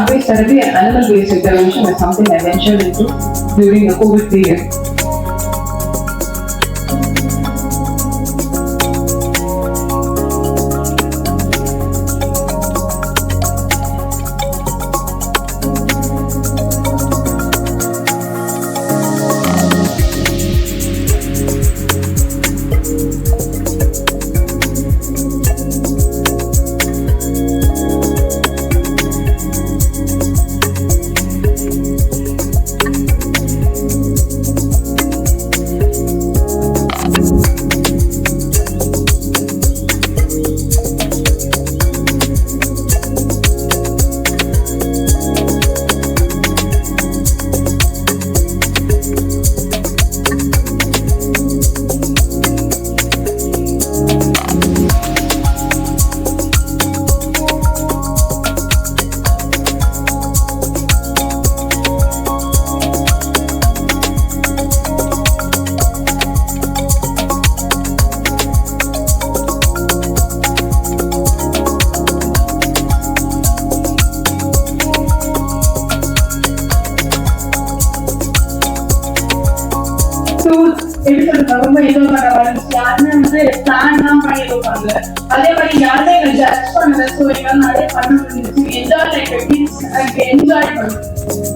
plant-based therapy and animal-based intervention is something I ventured into during the COVID period. ரொம்ப எதுவும் யாருமே வந்து plan தான் பண்ணிருப்பாங்க. அதே மாதிரி யாருமே எங்களை ஜட்ஜ் பண்ணல. ஸோ எங்களால் நிறைய பண்ண முடிஞ்சிச்சு. என்ஜாய் லைக் என்ஜாய் பண்ணுவோம்.